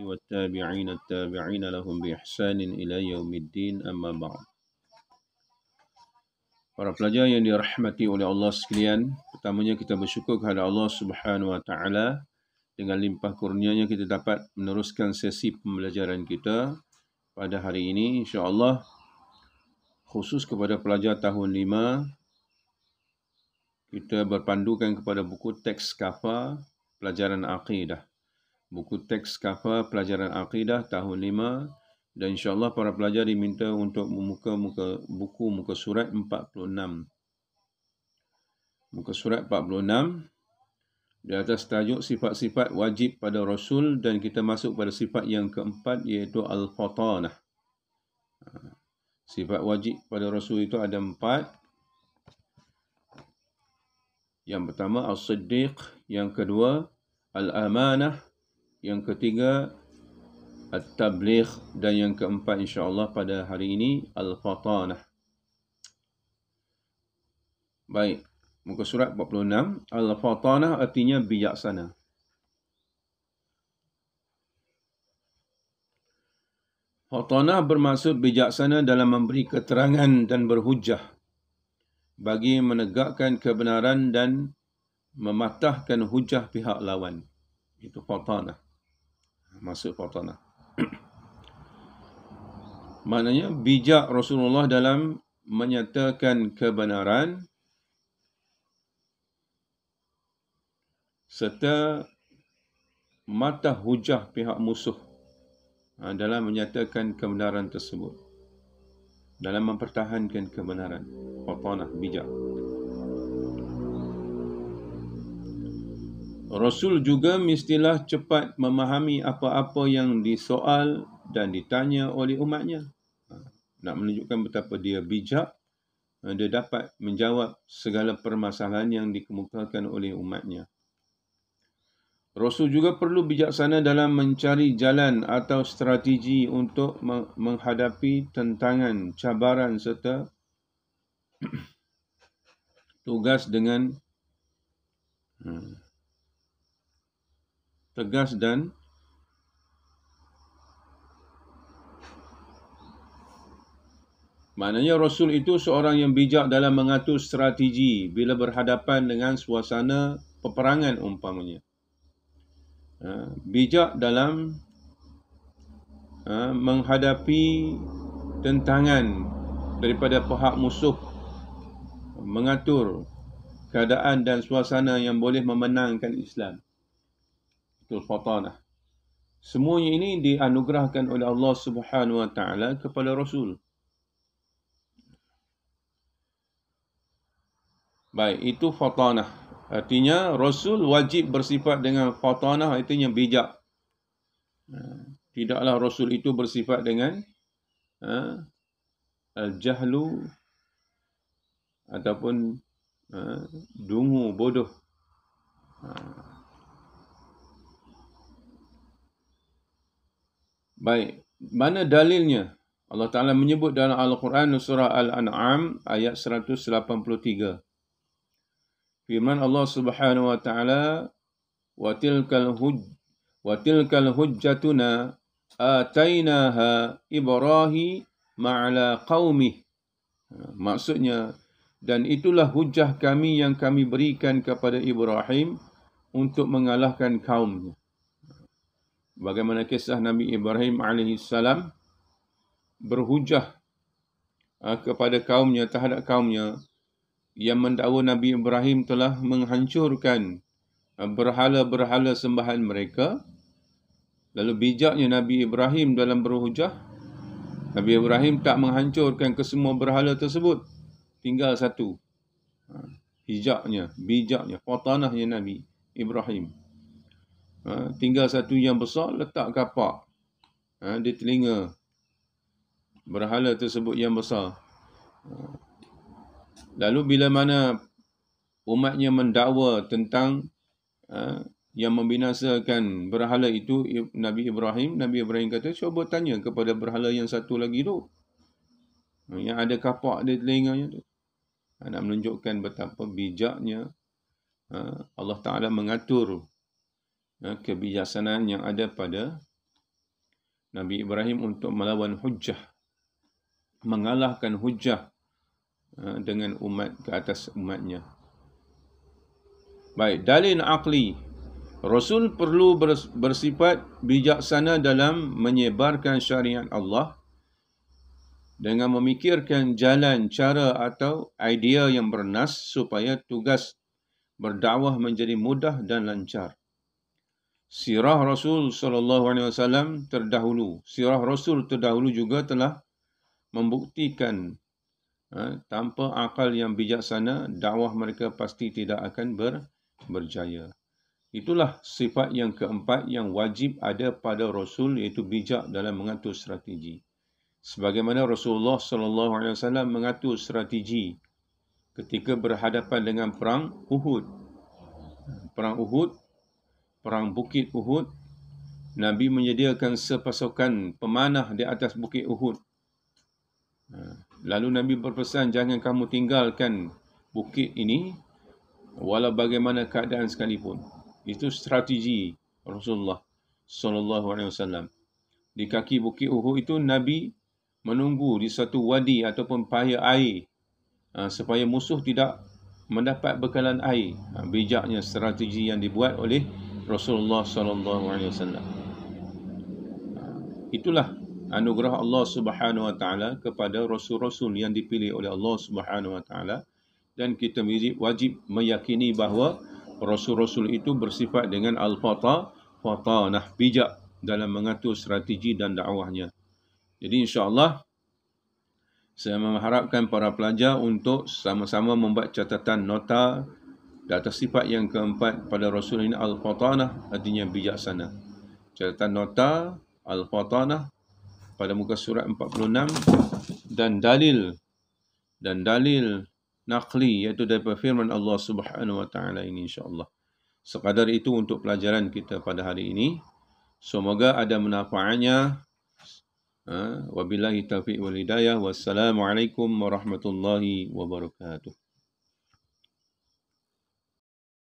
والتابعين التابعين لهم بإحسان إلى يوم الدين أما بعد. Para pelajar yang dirahmati oleh Allah sekalian, pertamanya kita bersyukur kepada Allah Subhanahu Wa Taala dengan limpah kurnianya kita dapat meneruskan sesi pembelajaran kita pada hari ini, insya-Allah khusus kepada pelajar tahun 5 kita berpandukan kepada buku teks kafa pelajaran akidah. Buku teks kafa pelajaran akidah tahun 5 dan insya-Allah para pelajar diminta untuk membuka muka surat 46. Muka surat 46 di atas tajuk sifat-sifat wajib pada Rasul dan kita masuk pada sifat yang keempat iaitu al-fatanah. Sifat wajib pada Rasul itu ada 4. Yang pertama as-siddiq, yang kedua al-amanah, yang ketiga at-tabligh dan yang keempat insya-Allah pada hari ini al-fatanah. Baik, muka surat 46, al-fatanah artinya bijaksana. Fatanah bermaksud bijaksana dalam memberi keterangan dan berhujah bagi menegakkan kebenaran dan mematahkan hujah pihak lawan. Itu fatanah. Maksud fatanah. Maknanya bijak Rasulullah dalam menyatakan kebenaran serta matah hujah pihak musuh dalam menyatakan kebenaran tersebut, dalam mempertahankan kebenaran. Fatanah, bijak. Rasul juga mestilah cepat memahami apa-apa yang disoal dan ditanya oleh umatnya. Nak menunjukkan betapa dia bijak, dia dapat menjawab segala permasalahan yang dikemukakan oleh umatnya. Rasul juga perlu bijaksana dalam mencari jalan atau strategi untuk menghadapi tantangan, cabaran serta tugas dengan tegas dan maknanya Rasul itu seorang yang bijak dalam mengatur strategi bila berhadapan dengan suasana peperangan umpamanya. Bijak dalam menghadapi tentangan daripada pihak musuh, mengatur keadaan dan suasana yang boleh memenangkan Islam. Itu fatanah. Semuanya ini dianugerahkan oleh Allah Subhanahu Wa Taala kepada Rasul. Baik, itu fatanah. Artinya Rasul wajib bersifat dengan fatanah, artinya bijak. Tidaklah Rasul itu bersifat dengan al-jahlu ataupun dungu, bodoh. Baik, mana dalilnya? Allah Ta'ala menyebut dalam Al-Quran surah Al-An'am ayat 183. Firman Allah Subhanahu Wa Ta'ala, wa tilkal hujjatuna atainaha Ibrahim ma'ala qaumih. Maksudnya, dan itulah hujah kami yang kami berikan kepada Ibrahim untuk mengalahkan kaumnya. Bagaimana kisah Nabi Ibrahim alaihissalam berhujah kepada kaumnya, terhadap kaumnya yang mendakwa Nabi Ibrahim telah menghancurkan berhala-berhala sembahan mereka. Lalu bijaknya Nabi Ibrahim dalam berhujah. Nabi Ibrahim tak menghancurkan kesemua berhala tersebut. Tinggal satu. Bijaknya, fatanahnya Nabi Ibrahim. Tinggal satu yang besar, letak kapak di telinga berhala tersebut yang besar. Lalu bila mana umatnya mendakwa tentang yang membinasakan berhala itu Nabi Ibrahim kata, cuba tanya kepada berhala yang satu lagi tu, yang ada kapak di telinganya tu. Nak menunjukkan betapa bijaknya Allah Ta'ala mengatur kebijaksanaan yang ada pada Nabi Ibrahim untuk melawan hujjah, mengalahkan hujjah dengan umat ke atas umatnya. Baik, dalil aqli. Rasul perlu bersifat bijaksana dalam menyebarkan syariat Allah dengan memikirkan jalan, cara atau idea yang bernas supaya tugas berdakwah menjadi mudah dan lancar. Sirah Rasul SAW terdahulu, sirah Rasul terdahulu juga telah membuktikan tanpa akal yang bijaksana, dakwah mereka pasti tidak akan berjaya. Itulah sifat yang keempat yang wajib ada pada Rasul, iaitu bijak dalam mengatur strategi. Sebagaimana Rasulullah SAW mengatur strategi ketika berhadapan dengan perang Uhud. Perang Uhud, perang Bukit Uhud, Nabi menyediakan sepasukan pemanah di atas Bukit Uhud. Lalu Nabi berpesan, jangan kamu tinggalkan bukit ini walau bagaimana keadaan sekalipun. Itu strategi Rasulullah SAW. Di kaki Bukit Uhud itu Nabi menunggu di satu wadi ataupun paya air supaya musuh tidak mendapat bekalan air. Bijaknya strategi yang dibuat oleh Rasulullah SAW. Itulah anugerah Allah Subhanahu Wa Taala kepada rasul-rasul yang dipilih oleh Allah Subhanahu Wa Taala, dan kita wajib meyakini bahawa rasul-rasul itu bersifat dengan al-fatanah, bijak dalam mengatur strategi dan dakwahnya. Jadi insya-Allah saya mengharapkan para pelajar untuk sama-sama membuat catatan nota di atas sifat yang keempat pada Rasul ini, al-fatanah, artinya bijaksana. Catatan nota al-fatanah pada muka surat 46 dan dalil naqli, iaitu daripada firman Allah Subhanahu Wa Taala ini, insya-Allah. Sekadar itu untuk pelajaran kita pada hari ini. Semoga ada manfaatnya. Wabillahi taufiq wal hidayah. Wassalamualaikum warahmatullahi wabarakatuh.